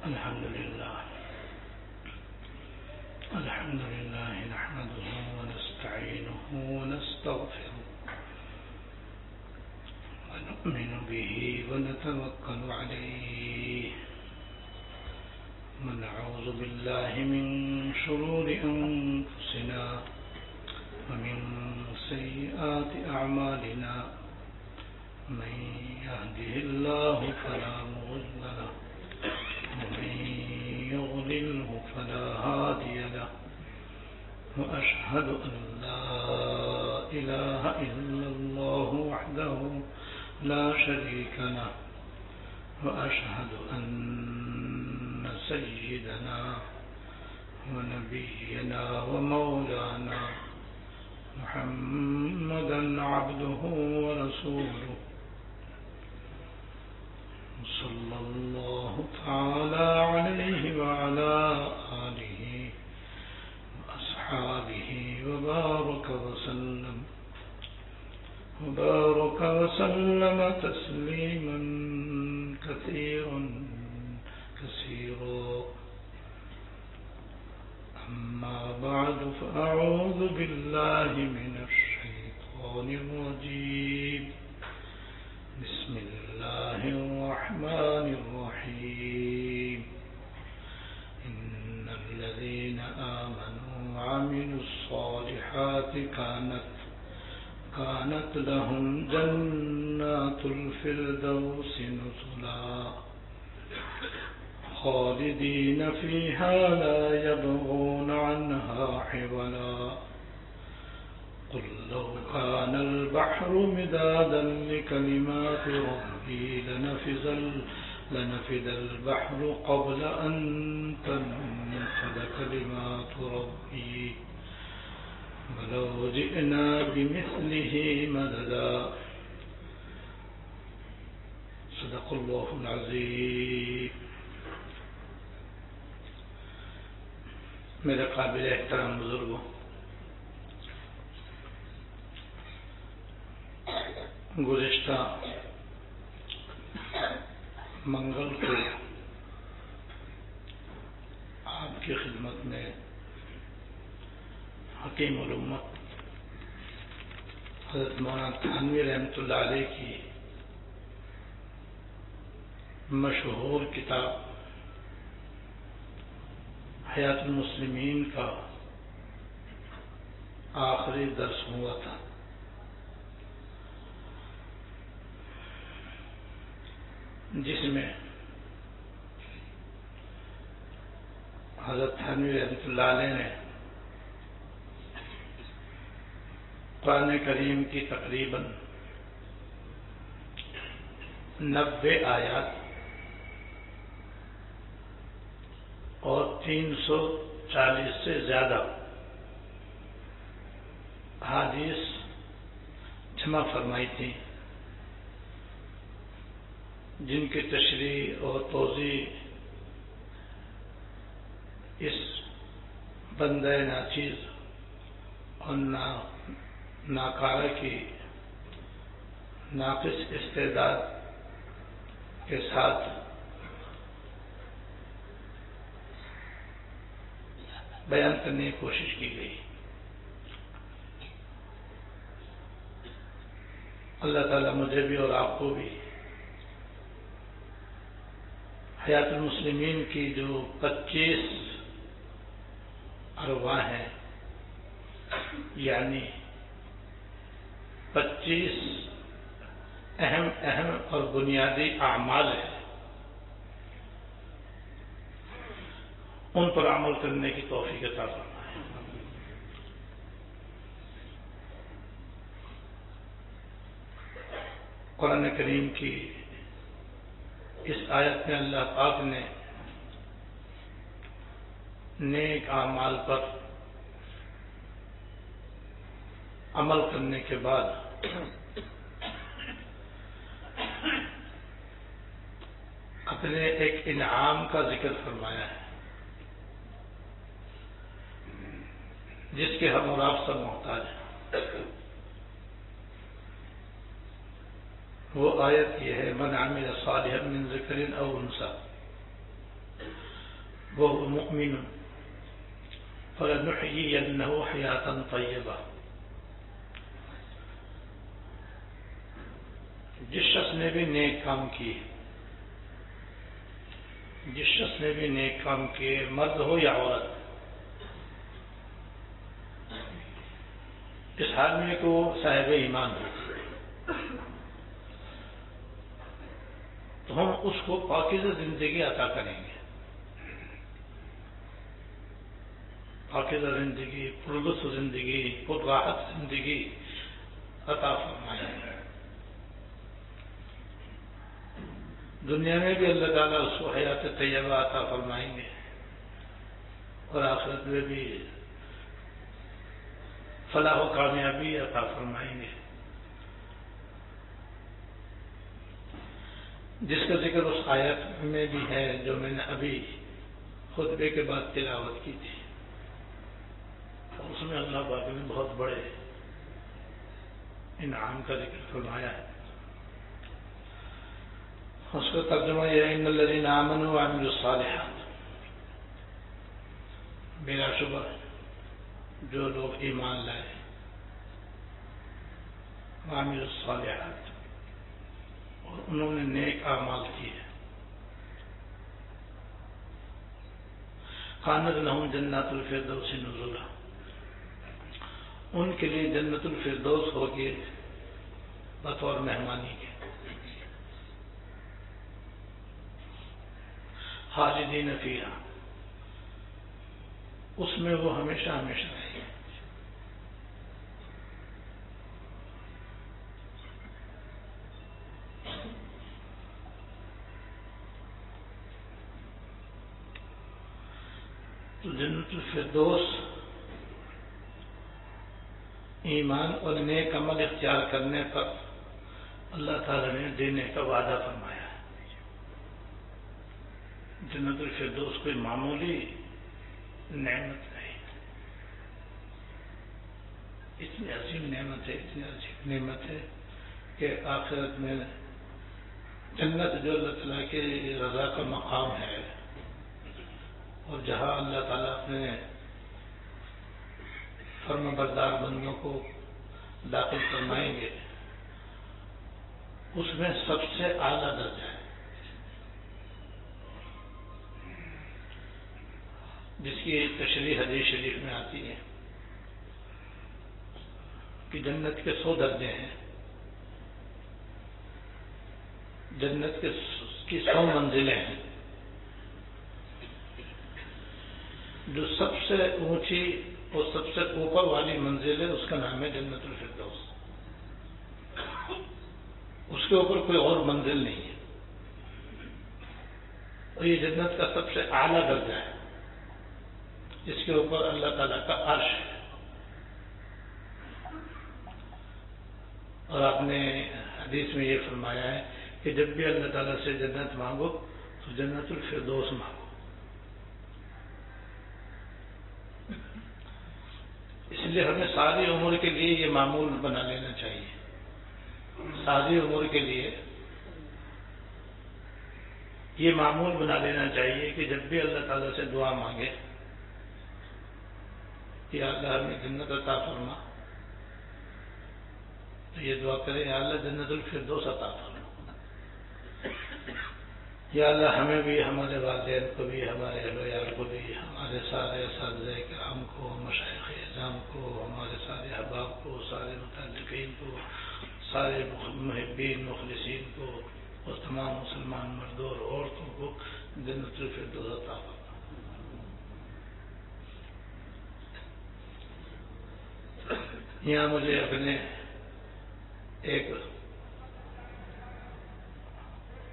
الحمد لله نحمده ونستعينه ونستغفره ونؤمن به ونتوكل عليه ونعوذ بالله من شرور أنفسنا ومن سيئات أعمالنا من يهده الله فلا مضل له ومن يضلله فلا هادي له وأشهد أن لا إله إلا الله وحده لا شريك له وأشهد أن سيدنا ونبينا ومولانا محمدا عبده ورسوله صلى الله تعالى عليه وعلى آله وأصحابه وبارك وسلم تسليما كثيرا أما بعد فأعوذ بالله من الشيطان الرجيم بسم الله الرحمن الرحيم إن الذين آمنوا وعملوا الصالحات كانت لهم جنات الفردوس نزلا خالدين فيها لا يبغون عنها حولا قل لو كان البحر مدادا لكلمات ربي لنفد البحر قبل أن تنفد كلمات ربي ولو جئنا بمثله مددا صدق الله العظيم. میرے قابل احترام بزرگوں، گزشتہ منگل کو آپ کی خدمت میں حکیم الامت حضرت مولانا تھانوی رحمۃ اللہ علیہ کی مشہور کتاب حیات المسلمین کا آخری درس ہوا تھا. جس میں حضرت تھانوی رحمۃ اللہ علیہ نے قرآن کریم کی تقریباً 90 آیات اور 340 سے زیادہ احادیث جمع فرمائی تھی، جن کی تشریح اور توضیح اس بندہ ناچیز اور ناکارہ کی ناقص استعداد کے ساتھ بیان کرنے کی کوشش کی گئی. اللہ تعالیٰ مجھے بھی اور آپ کو بھی حیات المسلمین کی جو 25 ارواح ہیں، یعنی 25 اہم اور بنیادی اعمال ہیں، ان پر عمل کرنے کی توفیق عطا فرمائے. قرآن کریم کی اس آیت میں اللہ پاک نے نیک اعمال پر عمل کرنے کے بعد اپنے ایک انعام کا ذکر فرمایا ہے، جس کے ہم اور آپ سب محتاج ہیں. وہ آیت یہ ہے من عمل صالحا من ذکر او انثى وهو مؤمن فلنحيينه حياة طيبة. جس شخص نے بھی نیک کام کیے، جس شخص نے بھی نیک کام کیے، مرد ہو یا عورت، اس حال میں کہ وہ صاحب ایمان ہو، تو ہم اس کو پاکیزہ زندگی عطا کریں گے. پاکیزہ زندگی، پرلطف زندگی، پرراحت زندگی عطا فرمائیں گے. دنیا میں بھی اللہ تعالیٰ اس کو حیات طیبہ عطا فرمائیں گے، اور آخرت میں بھی فلاح و کامیابی عطا فرمائیں گے. جس کا ذکر اس آیت میں بھی ہے جو میں نے ابھی خطبے کے بعد تلاوت کی تھی. اس میں اللہ پاک نے بہت بڑے انعام کا ذکر فرمایا ہے. اس کا ترجمہ یہ ہے ان الذین آمنوا وعملوا الصالحات، بلا شبہ جو لوگ ایمان لائے، وعملوا الصالحات، اور انہوں نے نیک اعمال کیے، کانت لہم جنات الفردوس نزلا، ان کے لیے جنت الفردوس ہوگی بطور مہمانی کے، خالدین فیہا، اس میں وہ ہمیشہ ہمیشہ رہیں گے. تو جنت الفردوس ایمان اور نیک عمل اختیار کرنے پر اللہ تعالی نے دینے کا وعدہ فرمایا ہے. جنت الفردوس کوئی معمولی نعمت نہیں، اتنی عظیم نعمت ہے، اتنی عظیم نعمت ہے کہ آخرت میں جنت جو اللہ تعالیٰ کی رضا کا مقام ہے، اور جہاں اللہ تعالیٰ اپنے فرما بردار بندوں کو داخل فرمائیں گے، اس میں سب سے اعلیٰ درجہ ہے، جس کی تشریح حدیث شریف میں آتی ہے کہ جنت کے 100 درجے ہیں، جنت کی 100 منزلیں ہیں. جو سب سے اونچی اور سب سے اوپر والی منزل ہے اس کا نام ہے جنت الفردوس. اس کے اوپر کوئی اور منزل نہیں ہے، اور یہ جنت کا سب سے اعلیٰ درجہ ہے، جس کے اوپر اللہ تعالیٰ کا عرش ہے. اور آپ نے حدیث میں یہ فرمایا ہے کہ جب بھی اللہ تعالیٰ سے جنت مانگو تو جنت الفردوس مانگو. اس لیے ہمیں ساری عمر کے لیے یہ معمول بنا لینا چاہیے، ساری عمر کے لیے یہ معمول بنا لینا چاہیے کہ جب بھی اللہ تعالیٰ سے دعا مانگے کہ اللہ ہمیں جنت عطا فرما، تو یہ دعا کرے یا اللہ جنت الفردوس عطا فرما. یا اللہ ہمیں بھی، ہمارے والدین کو بھی، ہمارے اہل و عیال کو بھی، ہمارے سارے اساتذہ کرام کو، مشائخ اعظام کو، ہمارے سارے احباب کو، سارے متعلقین کو، سارے محبین مخلصین کو، اور تمام مسلمان مردوں اور عورتوں کو جنت الفردوس عطا فرما. یہاں مجھے اپنے ایک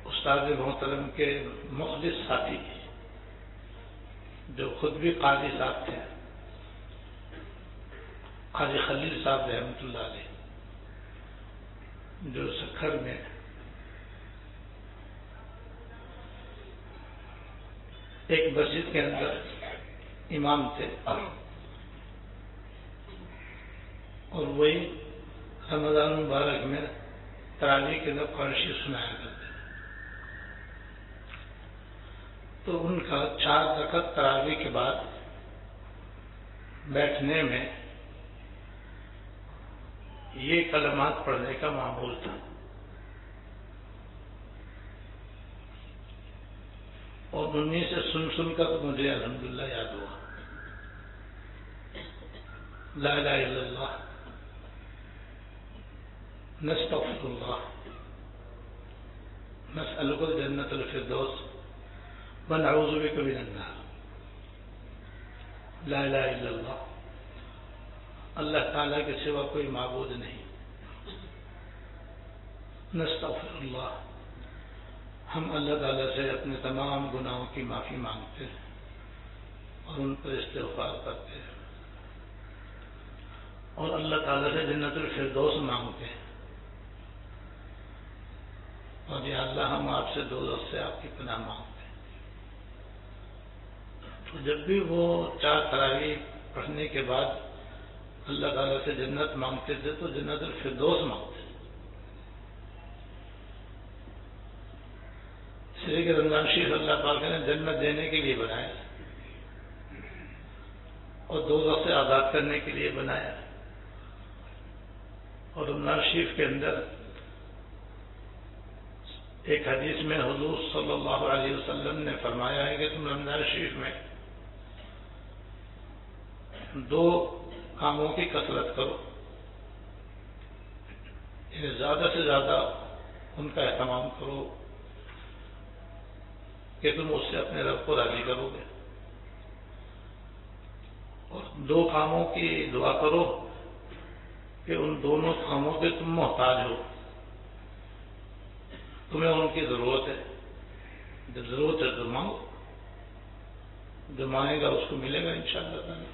استاد محترم کے مخلص ساتھی جو خود بھی قاضی صاحب تھے، قاضی خلیل صاحب رحمۃ اللہ علیہ، جو سکھر میں ایک مسجد کے اندر امام تھے، اور وہی رمضان مبارک میں تراویح کے اندر قرآن شریف سنایا کرتے. تو ان کا 4 رکعت تراویح کے بعد بیٹھنے میں یہ کلمات پڑھنے کا معمول تھا، اور انہیں سے سن کر مجھے الحمدللہ یاد ہوا، لا الہ الا اللہ، نستغفر اللہ، نسألک الجنۃ الفردوس ونعوذ بک من النار، لا الہ الا اللہ، اللہ تعالیٰ کے سوا کوئی معبود نہیں، نستغفر اللہ، ہم اللہ تعالیٰ سے اپنے تمام گناہوں کی معافی مانگتے ہیں اور ان پر استغفار کرتے ہیں، اور اللہ تعالیٰ سے جنت الفردوس مانگتے ہیں، اور یا اللہ ہم آپ سے دوزخ سے آپ کی پناہ مانگتے ہیں۔ تو جب بھی وہ 4 تراویح پڑھنے کے بعد اللہ تعالیٰ سے جنت مانگتے تھے تو جنت الفردوس مانگتے تھے، اس لیے کہ رمضان شریف اللہ پاک نے جنت دینے کے لیے بنایا اور دوزخ سے آزاد کرنے کے لیے بنایا، اور رمضان شریف کے اندر ایک حدیث میں حضور صلی اللہ علیہ وسلم نے فرمایا ہے کہ تم رمضان شریف میں 2 کاموں کی کثرت کرو، یعنی زیادہ سے زیادہ ان کا اہتمام کرو کہ تم اس سے اپنے رب کو راضی کرو گے، اور 2 کاموں کی دعا کرو کہ ان دونوں کاموں کے تم محتاج ہو، تمہیں ان کی ضرورت ہے، جب ضرورت ہے تو مانگو، جو مانگے گا اس کو ملے گا انشاءاللہ تعالی۔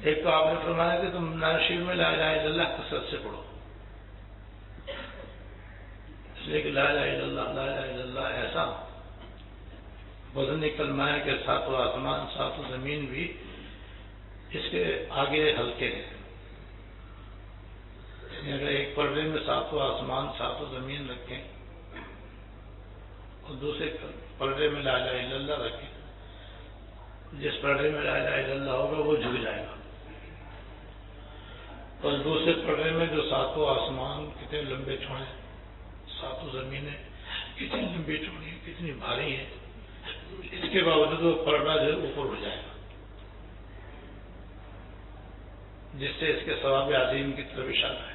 ایک تو آپ نے فرمایا کہ تم ناشیر میں لا الہ الا اللہ کثرت سے پڑھو، اس لیے کہ لا الہ الا اللہ، لا الہ الا اللہ ایسا وزنی کلمہ ہے کہ 7 آسمان 7 زمین بھی اس کے آگے ہلکے ہیں، یعنی اگر ایک پردے میں 7 آسمان 7 زمین رکھیں اور دوسرے پردے میں لا الہ الا اللہ رکھیں، جس پردے میں لا الہ الا اللہ ہوگا وہ جھک جائے گا، اور دوسرے پردے میں جو 7 آسمان کتنے لمبے چوڑے، 7 زمینیں کتنی لمبی چوڑی ہیں، کتنی بھاری ہیں، اس کے باوجود وہ پردہ جو اوپر اٹھ جائے گا، جس سے اس کے ثواب عظیم کی طرف اشارہ ہے،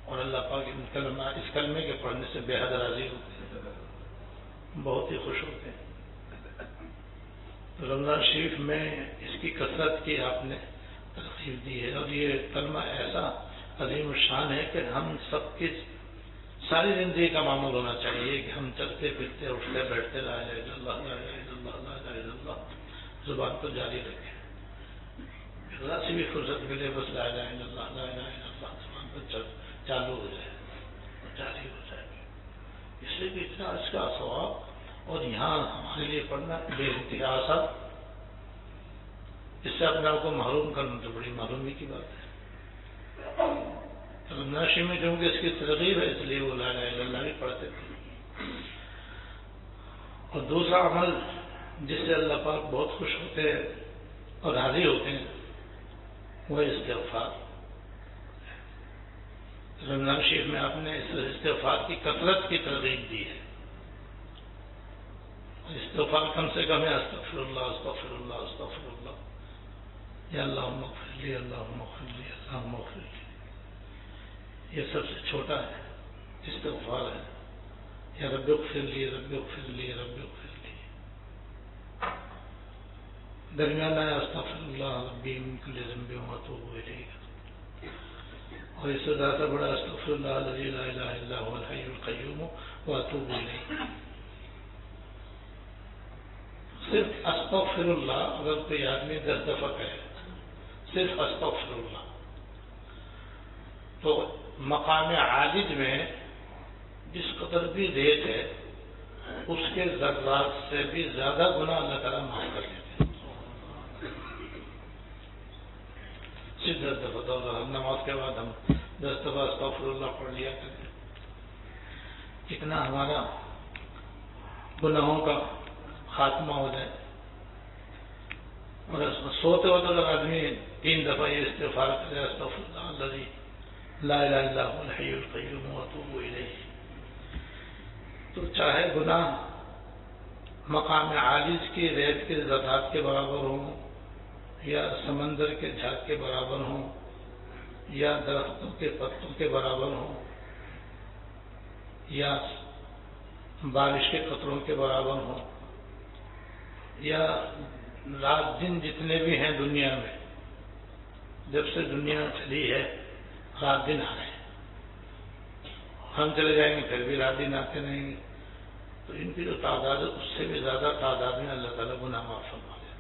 اور اللہ پاک اس کلمے کے پڑھنے سے بے حد راضی ہوتے ہیں، بہت ہی خوش ہوتے ہیں۔ تو رمضان شریف میں اس کی کثرت کی آپ نے ترغیب دی ہے، اور یہ کلمہ ایسا عظیم الشان ہے کہ ہم سب کی ساری زندگی کا معمول ہونا چاہیے کہ ہم چلتے پھرتے اٹھتے بیٹھتے لا الہ الا اللہ، لا الہ الا اللہ، لا الہ الا اللہ زبان کو جاری رکھیں، ذرا سی بھی فرصت ملے بس لا الہ الا اللہ، لا الہ الا اللہ زبان پر چالو ہو جائے، جاری ہو جائے، اس لیے کہ اتنا اس کا ثواب، اور یہاں ہمارے لیے پڑھنا بے انتہا آسان، اس سے اپنے آپ کو محروم کرنا تو بڑی معلومی کی بات ہے۔ رمضان شریف میں کیونکہ اس کی ترغیب ہے، اس لیے وہ لا الہ الا اللہ بھی پڑھتے تھے۔ اور دوسرا عمل جس سے اللہ پاک بہت خوش ہوتے ہیں اور راضی ہوتے ہیں وہ استغفار۔ رمضان شریف میں آپ نے اس استغفار کی کثرت کی ترغیب دی ہے، استغفار کم سے کم ہے استغفر اللہ استغفر اللہ استغفر اللہ، یا اللہم اغفر لی، اللہم اغفر لی، اللہم اغفر لی، یہ سب سے چھوٹا ہے استغفار ہے، یا رب اغفر لی، رب اغفر لی، رب اغفر لی، درمیانہ ہے استغفر اللہ ربی من کل ذنب واتوب الیہ، اور اس سے زیادہ بڑا استغفر اللہ الذی لا الہ الا هو الحی القیوم واتوب الیہ۔ صرف استغفر اللہ اگر کوئی آدمی 10 دفعہ کہے، صرف استغفر اللہ، تو مقام عالج میں جس قدر بھی ریت ہے اس کے ذرات سے بھی زیادہ گناہ اللہ تعالیٰ معاف کر لیتے ہیں۔ صرف 10 دفعہ نماز کے بعد ہم 10 دفعہ استغفر اللہ پڑھ لیا کریں، کتنا ہمارا گناہوں کا خاتمہ ہو جائے. اور سوتے وقت اگر آدمی 3 دفعہ یہ استغفار کرے استغفر اللہ الذی لا الہ الا هو الحی القیوم واتوب الیہ، تو چاہے گناہ مقام عاجز کی ریت کے ذرات کے برابر ہوں، یا سمندر کے جھاگ کے برابر ہوں، یا درختوں کے پتوں کے برابر ہوں، یا بارش کے قطروں کے برابر ہوں، یا رات دن جتنے بھی ہیں دنیا میں، جب سے دنیا چلی ہے رات دن آ رہے ہیں، ہم چلے جائیں گے پھر بھی رات دن آتے رہیں گے، تو ان کی جو تعداد ہے اس سے بھی زیادہ تعداد میں اللہ تعالیٰ گناہ معاف فرما دیتے ہیں.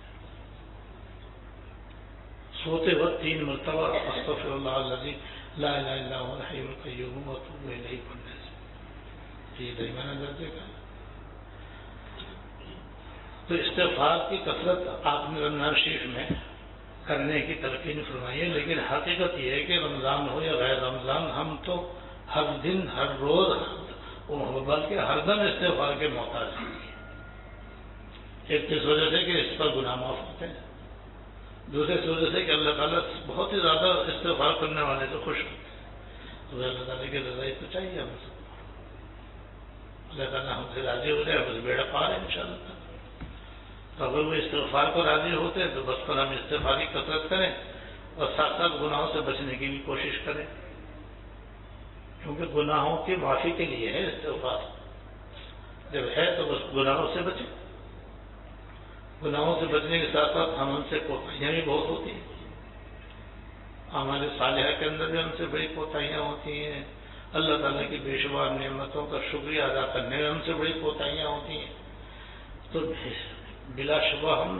سوتے وقت 3 مرتبہ استغفر اللہ الذی لا الہ الا هو الحی القیوم واتوب الیہ پڑھنے سے یہ درمیانہ درجے کا. تو استغفار کی کثرت آپ نے رمضان شریف میں کرنے کی تلقین فرمائی ہے، لیکن حقیقت یہ ہے کہ رمضان ہو یا غیر رمضان ہم تو ہر دن ہر روز بلکہ ہر دم استغفار کے محتاج ہیں. ایک تو اس وجہ سے کہ اس پر گناہ معاف ہوتے ہیں، دوسرے اس وجہ سے کہ اللہ تعالیٰ بہت ہی زیادہ استغفار کرنے والے سے خوش ہوتے ہیں. تو اللہ تعالیٰ کی رضائی تو چاہیے ہم سب کو، اللہ تعالیٰ ہم سے راضی ہو جائے بس بیڑا پار ہے انشاءاللہ تعالیٰ. تو اگر وہ استغفار کو راضی ہوتے ہیں تو بس پر ہم استغفار کی کثرت کریں اور ساتھ ساتھ گناہوں سے بچنے کی بھی کوشش کریں، کیونکہ گناہوں کی معافی کے لیے ہے استغفار. جب ہے تو بس گناہوں سے بچیں. گناہوں سے بچنے کے ساتھ ساتھ ہم سے کوتاہیاں بھی بہت ہوتی ہیں، ہمارے صالحہ کے اندر بھی ہم سے بڑی کوتاہیاں ہوتی ہیں، اللہ تعالیٰ کی بے شمار نعمتوں کا شکریہ ادا کرنے میں ہم سے بڑی کوتاہیاں ہوتی ہیں. تو بلا شبہ ہم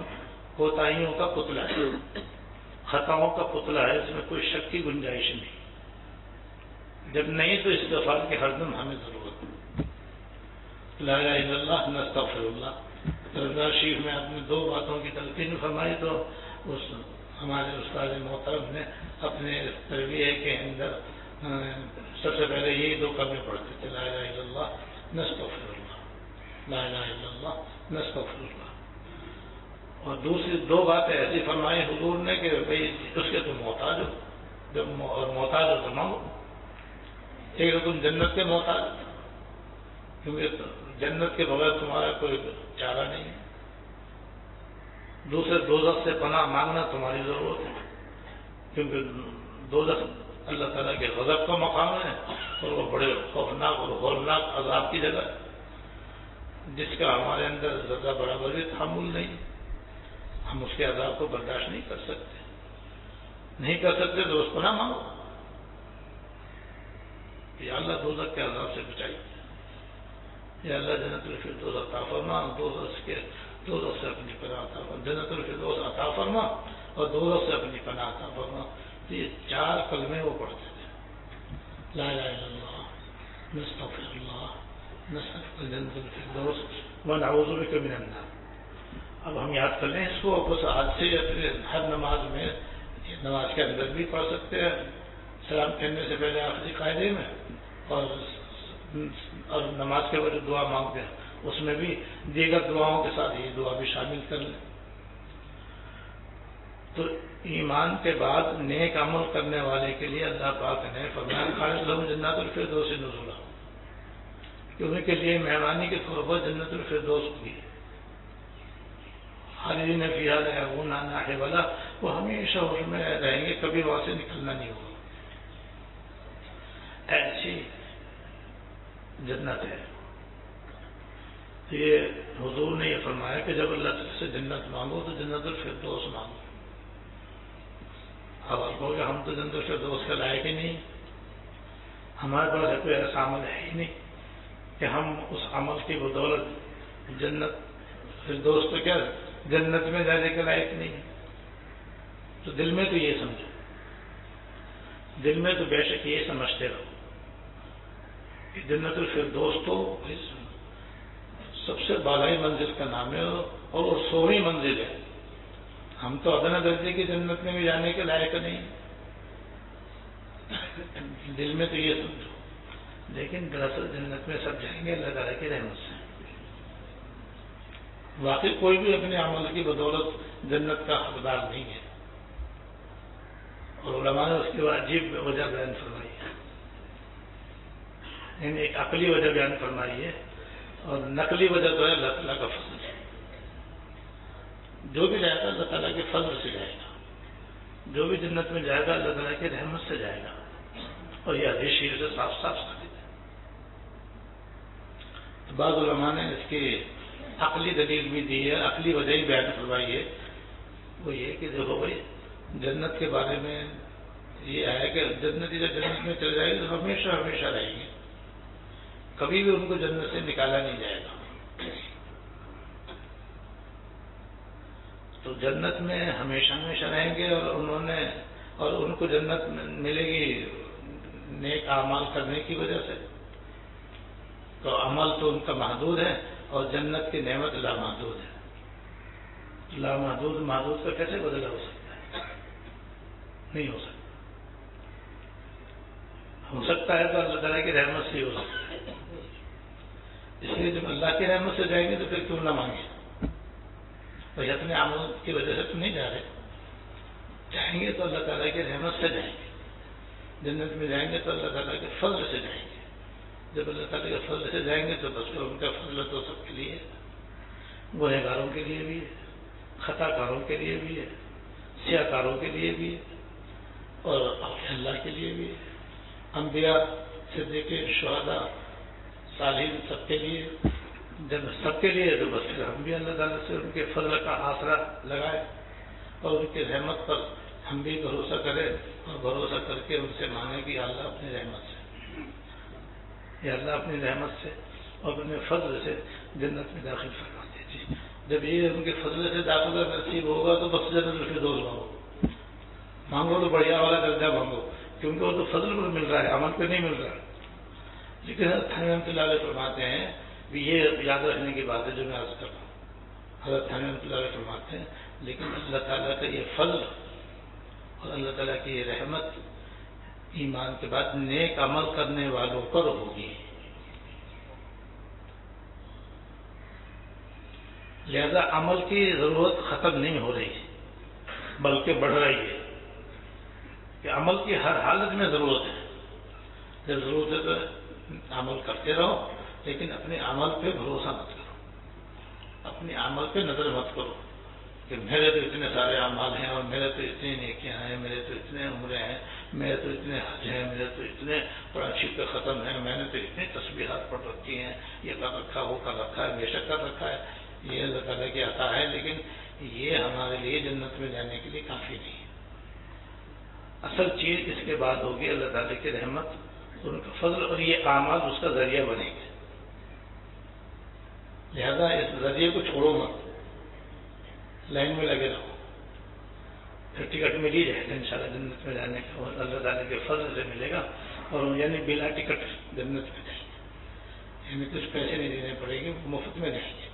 کوتاہیوں کا پتلا ہے، خطاؤں کا پتلا ہے، اس میں کوئی شک کی گنجائش نہیں. جب نہیں تو استغفار کے ہر دم ہمیں ضرورت ہے. لا الہ الا اللہ نستغفر اللہ. رمضان شریف میں آپ نے 2 باتوں کی تلقین فرمائی، تو اس ہمارے استاد محترم نے اپنے تربیہ کے اندر سب سے پہلے یہی 2 کلمے پڑھتے تھے، لا الہ الا اللہ نستغفر اللہ، لا الہ الا اللہ نستغفر اللہ. اور دوسری 2 باتیں ایسی فرمائی حضور نے کہ بھئی اس کے تم محتاج ہو، جب اور محتاج ہو تو مانگو. ایک تو تم جنت کے محتاج، کیونکہ جنت کے بغیر تمہارا کوئی چارہ نہیں ہے. دوسرے دوزخ سے پناہ مانگنا تمہاری ضرورت ہے، کیونکہ دوزخ اللہ تعالیٰ کے غضب کا مقام ہے اور وہ بڑے خوفناک اور ہولناک عذاب کی جگہ ہے، جس کا ہمارے اندر ذرہ برابر بھی تحمل نہیں. ہم اس کے عذاب کو برداشت نہیں کر سکتے تو اس کو نہ مانگو. یا اللہ دوزخ کے عذاب سے بچائیے، یا اللہ جنت الفردوس عطا فرما، دوزخ سے اپنی پناہ عطا فرما، جنت الفردوس عطا فرما اور دوزخ سے اپنی پناہ عطا فرما. یہ 4 کلمے وہ پڑھتے تھے، لا الہ الا اللہ نستغفر اللہ نسألک جنت الفردوس ونعوذ بک من النار. اب ہم یاد کر لیں اس کو، بس آج سے اپنے ہر نماز میں، نماز کے اندر بھی پڑھ سکتے ہیں سلام کہنے سے پہلے آخری قاعدے میں، اور نماز کے بعد دعا مانگتے ہیں اس میں بھی دیگر دعاؤں کے ساتھ یہ دعا بھی شامل کر لیں. تو ایمان کے بعد نیک عمل کرنے والے کے لیے اللہ پاک نے فرمایا خالص لہم جنات الفردوس نزلا، کہ ان کے لیے مہمانی کے طور پر جنت الفردوس ہوگی. خالدین فیہا لا یبغون عنہا حولا، وہ ہمیشہ اس میں رہیں گے، کبھی وہاں سے نکلنا نہیں ہوگا. ایسی جنت ہے. یہ حضور نے یہ فرمایا کہ جب اللہ تعالیٰ سے جنت مانگو تو جنت الفردوس مانگو. اب آپ کہو کہ ہم تو جنت الفردوس کا لائق ہی نہیں، ہمارے پاس کوئی ایسا عمل ہے ہی نہیں کہ ہم اس عمل کی بدولت جنت فردوس تو کیا جنت میں جانے کے لائق نہیں. تو دل میں تو یہ سمجھو، دل میں تو بے شک یہ سمجھتے رہو کہ جنت الفردوس تو سب سے بالائی منزل کا نام ہے اور وہ 100ویں منزل ہے. ہم تو ادنا درجے کی جنت میں بھی جانے کے لائق نہیں. دل میں تو یہ سمجھو، لیکن دراصل جنت میں سب جائیں گے اللہ تعالیٰ کی رحمت سے. واقعی کوئی بھی اپنے عمل کی بدولت جنت کا حقدار نہیں ہے. اور علماء نے اس کی عجیب وجہ بیان فرمائی ہے، یعنی ایک عقلی وجہ بیان فرمائی ہے، اور نقلی وجہ تو ہے اللہ تعالیٰ کا فضل. جو بھی جائے گا اللہ تعالیٰ کے فضل سے جائے گا، جو بھی جنت میں جائے گا اللہ تعالیٰ کی رحمت سے جائے گا. اور یہ حدیث شریف سے صاف صاف ثابت ہے. تو بعض علماء نے اس کی عقلی دلیل بھی دی ہے، عقلی وجہ ہی بیان فرمائی ہے. وہ یہ کہ دیکھو بھائی، جنت کے بارے میں یہ ہے کہ جنتی جب جنت میں چل جائے گی تو ہمیشہ ہمیشہ رہیں گے، کبھی بھی ان کو جنت سے نکالا نہیں جائے گا. تو جنت میں ہمیشہ ہمیشہ رہیں گے، اور ان کو جنت ملے گی نیک اعمال کرنے کی وجہ سے. تو عمل تو ان کا محدود ہے، اور جنت کی نعمت لامحدود ہے. لامحدود محدود کا کیسے بدلا ہو سکتا ہے؟ نہیں ہو سکتا. ہو سکتا ہے تو اللہ تعالیٰ کی رحمت سے ہی ہو سکتا ہے. اس لیے جب اللہ کی رحمت سے جائیں گے تو پھر کیوں نہ مانگے؟ بھائی اپنے عمل کی وجہ سے تو نہیں جا رہے، جائیں گے تو اللہ تعالیٰ کی رحمت سے جائیں گے. جنت میں جائیں گے تو اللہ تعالیٰ کے فضل سے جائیں گے. جب اللہ تعالیٰ کے فضل سے جائیں گے تو بس پھر ان کا فضل تو سب کے لیے، گنہگاروں کے لیے بھی ہے، خطا کاروں کے لیے بھی ہے، سیاہ کاروں کے لیے بھی ہے، اور اللہ کے لیے بھی ہے. انبیاء، صدیقین، شہداء، صالحین، سب کے لیے. جب سب کے لیے تو بس پھر ہم بھی اللہ تعالیٰ سے ان کے فضل کا آسرا لگائے، اور ان کی رحمت پر ہم بھی بھروسہ کریں، اور بھروسہ کر کے ان سے مانگیں کہ اللہ اپنی رحمت سے، یا اللہ اپنی رحمت سے اور اپنے فضل سے جنت میں داخل فرما دیجیے. جب یہ ان کے فضل سے داخلہ نصیب ہوگا تو بس جنت الفردوس مانگو تو بڑھیا والا درجہ مانگو، کیونکہ وہ تو فضل پر مل رہا ہے، عمل پہ نہیں مل رہا. لیکن حضرت تھانوی رحمۃ اللہ علیہ فرماتے ہیں، یہ یاد رکھنے کی بات ہے جو میں عرض کر رہا ہوں. حضرت تھانوی رحمۃ اللہ علیہ فرماتے ہیں لیکن اللہ تعالیٰ کا یہ فضل اور اللہ تعالیٰ کی یہ رحمت ایمان کے بعد نیک عمل کرنے والوں پر ہوگی. لہذا عمل کی ضرورت ختم نہیں ہو رہی بلکہ بڑھ رہی ہے، کہ عمل کی ہر حالت میں ضرورت ہے. جب ضرورت ہے تو عمل کرتے رہو، لیکن اپنے عمل پہ بھروسہ مت کرو، اپنے عمل پہ نظر مت کرو کہ میرے تو اتنے سارے اعمال ہیں، اور میرے تو اتنی نیکیاں ہیں، میرے تو اتنے عمرے ہیں، میرے تو اتنے حج ہیں، میرے تو اتنے قرآن پہ ختم ہیں، میں نے تو اتنی تسبیحات پڑھ رکھی ہیں، یہ کر رکھا، وہ کر رکھا ہے، بے شک کر رکھا ہے. یہ اللہ تعالیٰ کی عطا ہے، لیکن یہ ہمارے لیے جنت میں جانے کے لیے کافی نہیں ہے. اصل چیز اس کے بعد ہوگی اللہ تعالیٰ کی رحمت، ان کا فضل، اور یہ اعمال اس کا ذریعہ بنے گے. لہذا اس ذریعے کو چھوڑو مت، لائن میں لگے رہو. پھر ٹکٹ مل ہی جائے گا انشاءاللہ جنت میں جانے کا، اور اللہ تعالیٰ کے فضل سے ملے گا. اور یعنی بلا ٹکٹ جنت میں جائیں گے، یعنی کچھ پیسے نہیں دینے پڑیں گے، مفت میں جائیں گے.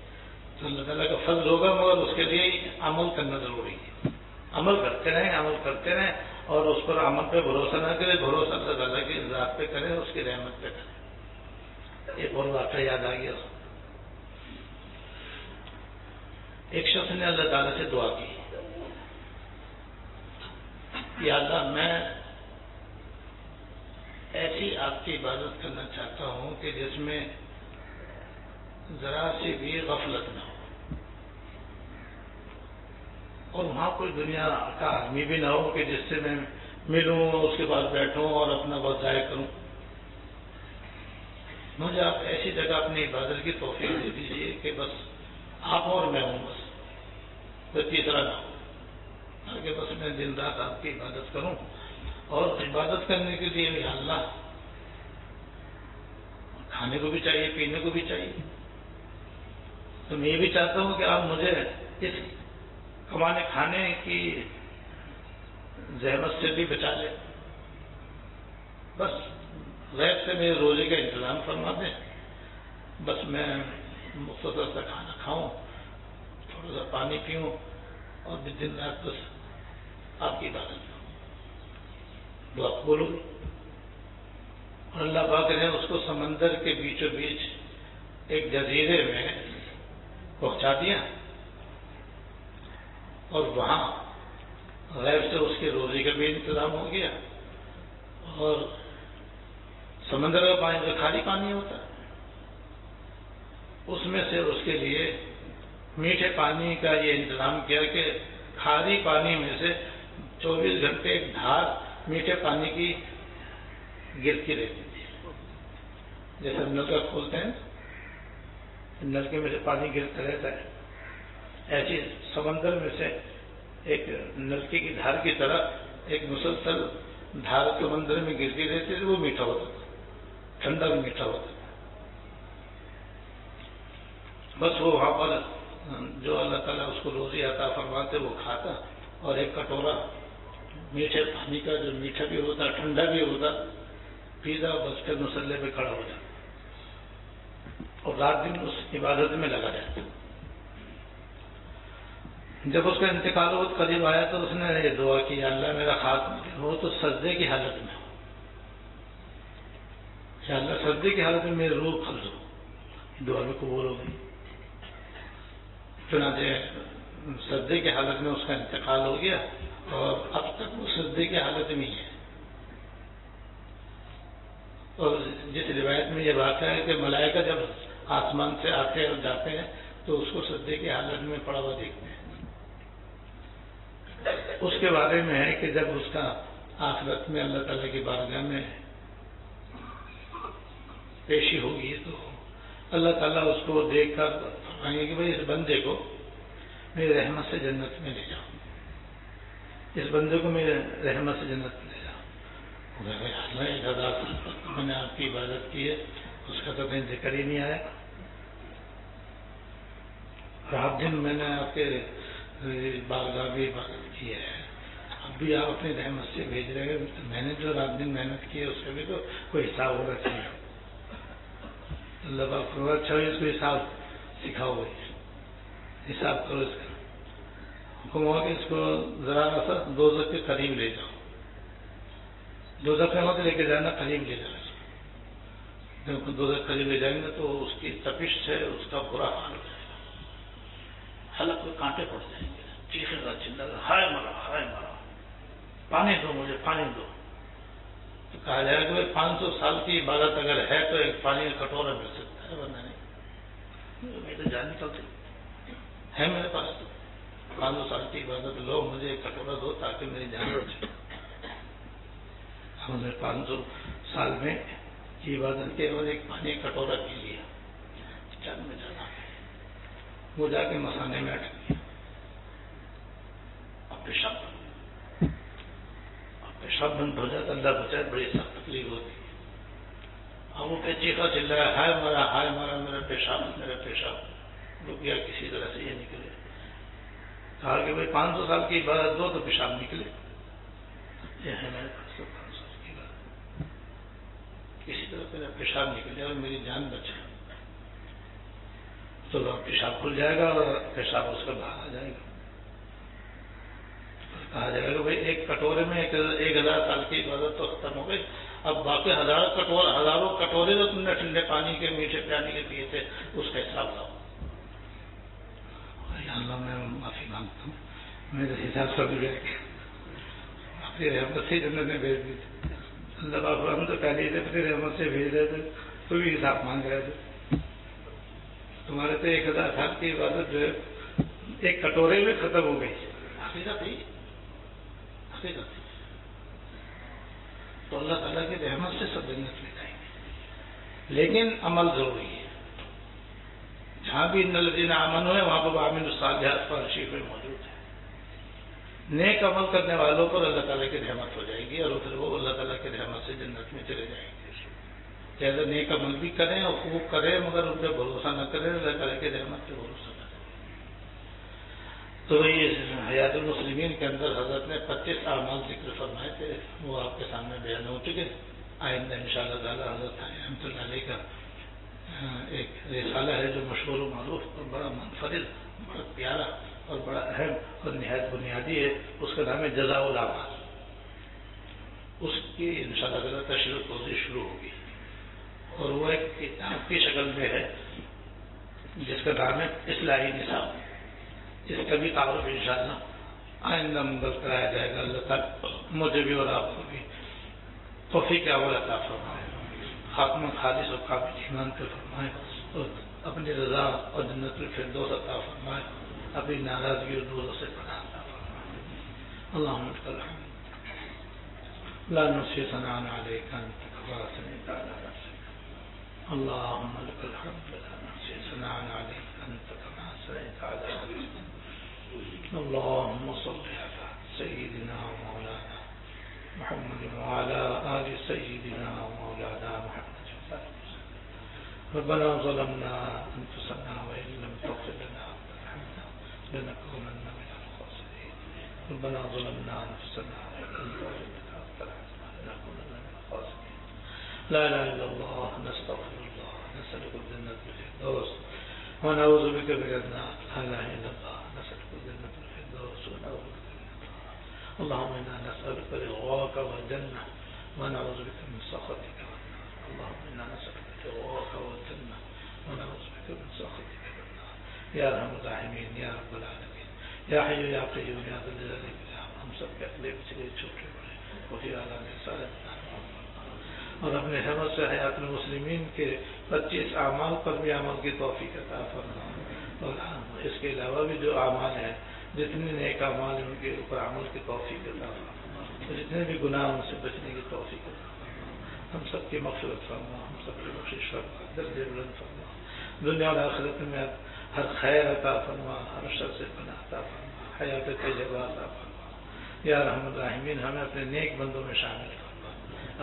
تو اللہ تعالیٰ کا فضل ہوگا، مگر اس کے لیے عمل کرنا ضروری ہے. عمل کرتے رہیں، عمل کرتے رہیں، اور اس پر عمل پہ بھروسہ نہ کرے، بھروسہ اللہ تعالیٰ کی ذات پہ کرے، اس کی رحمت پہ کرے. ایک اور واقعہ یاد آ گیا. ایک شخص نے اللہ تعالیٰ سے دعا کی، یا اللہ میں ایسی آپ کی عبادت کرنا چاہتا ہوں کہ جس میں ذرا سی بھی غفلت نہ ہو، اور وہاں کوئی دنیا کا آدمی بھی نہ ہو کہ جس سے میں ملوں، اس کے بعد بیٹھوں اور اپنا وقت ضائع کروں. مجھے آپ ایسی جگہ اپنی عبادت کی توفیق دے دیجیے کہ بس آپ اور میں ہوں، بس کوئی تیسرا نہ ہو، کہ بس میں دن رات آپ کی عبادت کروں. اور عبادت کرنے کے لیے یا اللہ کھانے کو بھی چاہیے، پینے کو بھی چاہیے. تو میں یہ بھی چاہتا ہوں کہ آپ مجھے اس کمانے کھانے کی زحمت سے بھی بچا لیں، بس غیب سے میرے روزے کا انتظام فرما دیں. بس میں مختصر سا کھانا کھاؤں، تھوڑا سا پانی پیوں، اور دن رات بس آپ کی عبادت کروں. دعا قبول ہوگی. اور اللہ پاک نے اس کو سمندر کے بیچوں بیچ ایک جزیرے میں پہنچا پہنچا دیا اور وہاں غیر سے اس کی روزی کا بھی انتظام ہو گیا، اور سمندر کا پانی جو کھاری پانی ہوتا ہے اس میں سے اس کے لیے میٹھے پانی کا یہ انتظام کیا کہ کھاری پانی میں سے 24 گھنٹے ایک دھار میٹھے پانی کی گرتی رہتی تھی. جیسے نل کا کھولتے ہیں نلکے میں سے پانی گرتا رہتا ہے، ایسی سمندر میں سے ایک نلکے کی دھار کی طرح ایک مسلسل دھار سمندر میں گرتی رہتی تھی. وہ میٹھا ہوتا تھا، ٹھنڈا بھی میٹھا ہوتا تھا. بس وہ وہاں پر جو اللہ تعالیٰ اس کو روزی عطا فرماتے وہ کھاتا، اور ایک کٹورا میٹھے پانی کا جو میٹھا بھی ہوتا ٹھنڈا بھی ہوتا پیتا، بس پھر مسلح پہ کھڑا ہو جاتا اور رات دن اس عبادت میں لگا رہتا. جب اس کا انتقال بہت قریب آیا تو اس نے یہ دعا کی، اللہ میرا خاتمہ وہ تو سجدے کی حالت میں ہو، یا اللہ سجدے کی حالت میں میری روح قبض ہو. دعا بھی قبول ہو گئی. چنانچہ سجدے کی حالت میں اس کا انتقال ہو گیا، اور اب تک وہ سجدے کی حالت میں ہی ہے. اور جس روایت میں یہ واقعہ ہے کہ ملائکہ جب آسمان سے آتے اور جاتے ہیں تو اس کو سجدے کی حالت میں پڑا ہوا دیکھتے ہیں. اس کے بارے میں ہے کہ جب اس کا آخرت میں اللہ تعالیٰ کی بارگاہ میں پیشی ہوگی تو اللہ تعالیٰ اس کو دیکھ کر فرمائیں گے کہ بھائی اس بندے کو میری رحمت سے جنت میں لے جاؤ، اس بندے کو میرے رحمت سے جنت میں لے جاؤ. اللہ 1000 سال تک میں نے آپ کی عبادت کی ہے، اس کا تو کہیں ذکر ہی نہیں آیا. رات دن میں نے آپ کے بارگاہ بھی عبادت کی ہے، اب بھی آپ اپنی رحمت سے بھیج رہے ہیں. میں نے جو رات دن محنت کی ہے اس کا بھی تو کوئی حساب ہونا چاہیے. اللہ پاک فرمایا اچھا اس کو حساب سکھاؤ، گئی حساب کرو. اس کا حکم ہوا کہ اس کو ذرا سا دوزخ کے قریب لے جاؤ. دوزخ میں مت لے کے جانا، قریب لے جانا. جب دوزخ قریب لے جائیں گے تو اس کی تپش سے اس کا برا حال ہو جائے گا، حلق میں کانٹے پڑ جائیں گے، چیخے گا چلے گا، ہائے مرا ہائے مرا، پانی دو مجھے پانی دو. تو کہا جائے کہ 500 سال کی عبادت اگر ہے تو ایک پانی کا کٹورا مل سکتا ہے، ورنہ نہیں. میں تو جان نکلتی ہے میرے پاس تو 500 سال کی عبادت لو، مجھے ایک کٹورا دو تاکہ میری جان بچے. ہم نے 500 سال میں کی عبادت کے اور ایک پانی کا کٹورا پی لیا. چند میں جانا وہ جا کے مسانے میں اٹک گیا. اب پیشاب بند ہو جاتا، اللہ بچائے، بڑی سخت تکلیف ہوتی ہے. اب وہ پہ چیخا چل رہا ہے، ہائے مارا میرا پیشاب رک گیا، کسی طرح سے یہ نکلے. کہا کہ بھائی 500 سال کی عبادت دو تو پیشاب نکلے. یہ ہے میرے پاس 500 سال کی عبادت، کسی طرح میرا پیشاب نکلے اور میری جان بچے تو پیشاب کھل جائے گا اور پیشاب اس کا باہر آ جائے گا. کہا جائے گا بھائی ایک کٹورے میں 1000 سال کی عبادت تو ختم ہو گئی، اب باقی ہزاروں کٹورے جو تم نے ٹھنڈے پانی کے میٹھے پانی کے پیے تھے اس کا حساب لاؤ. اللہ میں معافی مانگتا ہوں، میرے حساب سے بھی اپنی رحمت سے جنت میں بھیج دی تھی. اللہ بابا ہم تو پہلے سے اپنی رحمت سے بھیج رہے تھے، تو بھی حساب مانگ رہے تھے. تمہارے تو 1000 سال کی عبادت جو ہے ایک کٹورے میں ختم ہو گئی. حقیقت ہی تو اللہ تعالیٰ کی رحمت سے سب جنت میں جائیں گے، لیکن عمل ضروری ہے. جہاں بھی ان الذین آمنوا ہے وہاں پر وعملوا الصالحات فرشی میں موجود ہے. نیک عمل کرنے والوں پر اللہ تعالیٰ کی رحمت ہو جائے گی اور پھر وہ اللہ تعالیٰ کی رحمت سے جنت میں چلے جائیں گے. چاہے نیک عمل بھی کریں اور خوب کریں مگر ان پہ بھروسہ نہ کریں، اللہ تعالیٰ کی رحمت پہ بھروسہ کریں. تو یہ حیات المسلمین کے اندر حضرت نے 25 اعمال ذکر فرمائے تھے، وہ آپ کے سامنے بیان ہو چکے. آئندہ انشاءاللہ تعالیٰ حضرت رحمۃ اللہ علیہ کا ایک رسالہ ہے جو مشہور و معروف اور بڑا منفرد، بڑا پیارا اور بڑا اہم اور نہایت بنیادی ہے. اس کا نام ہے جزاء الاعمال. اس کی انشاءاللہ تعالیٰ تشریح توضیح شروع ہوگی اور وہ ایک کتاب کی شکل میں ہے جس کا نام ہے اصلاحی نصاب. اس کا بھی تعارف انشاءاللہ آئندہ منگل کرایا جائے گا. اللہ تعالیٰ مجھے بھی اور آپ کو بھی توفیق عمل عطا فرمائے, خاتمہ خالص اور قابل ایمان پہ فرمائے, اور اپنی رضا اور جنت الفردوس عطا فرمائے, اپنی ناراضگی اور دوزخ سے پناہ عطا فرمائے. اللہم لک الحمد لا نحصی ثناء علیک انت کما اثنیت علی نفسک. اللہم لک الحمد لا نحصی ثناء علیک انت کما اثنیت علی نفسک. اللہم صل علی سیدنا مولانا محمد وعلى آل سيدنا ومولانا محمد. ربنا ظلمنا أنفسنا وإن لم تغفر لنا وترحمنا لنكونن من الخاسرين. ربنا ظلمنا أنفسنا وإن لم تغفر لنا وترحمنا لنكونن من الخاسرين. لا إله إلا الله, نستغفر الله, نسألك الجنة الفردوس ونعوذ بك من النار. لا إله إلا الله, نسألك الجنة الفردوس ونعوذ بك. اللهم إنا نسألك رضاك والجنة ونعوذ بك من سخطك والنار. اللهم إنا نسألك رضاك والجنة ونعوذ بك من سخطك والنار. يا أرحم الراحمين يا رب العالمين يا حي يا قيوم يا ذا الجلال والإكرام. ہم سب کے اپنے پچھلے چھوٹے بڑے وفی اعلیٰ سارے اور اپنے حمد سے حیات المسلمین کے 25 اعمال پر بھی عمل کی توفیق عطا فرما, اور اس کے علاوہ بھی جو اعمال ہیں جتنے نیک اعمال ہیں ان کے اوپر عمل کی توفیق عطا فرما, جتنے بھی گناہ ان سے بچنے کی توفیق عطا فرما. ہم سب کی مغفرت فرما, ہم سب کی بخشش فرما, درجے بلند فرما, دنیا اور آخرت میں ہر خیر عطا فرما, ہر شر سے پناہ عطا فرما, حیات طیبہ عطا فرما. یا رحم الراحمین ہمیں اپنے نیک بندوں میں شامل فرما,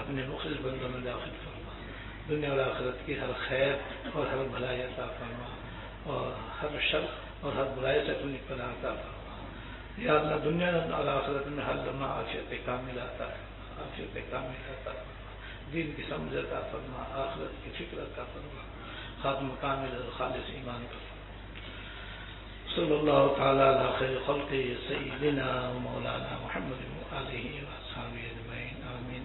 اپنے مخلص بندوں میں داخل فرما. دنیا اور آخرت کی ہر خیر اور ہر بھلائی عطا فرما, اور ہر شر اور ہر برائی سے اپنی پناہ عطا فرما. یا اللہ دنیا اور آخرت میں ہر لمحہ عافیت کاملہ عطا فرما, عافیت کاملہ عطا فرما, دین کی سمجھ عطا فرما, آخرت کی فکر عطا فرما, خاتمہ کامل اور خالص ایمان کا فرما. صلی اللہ تعالی علی خیر خلقہ سیدنا و مولانا محمد و آلہ و اصحابہ اجمعین. آمین.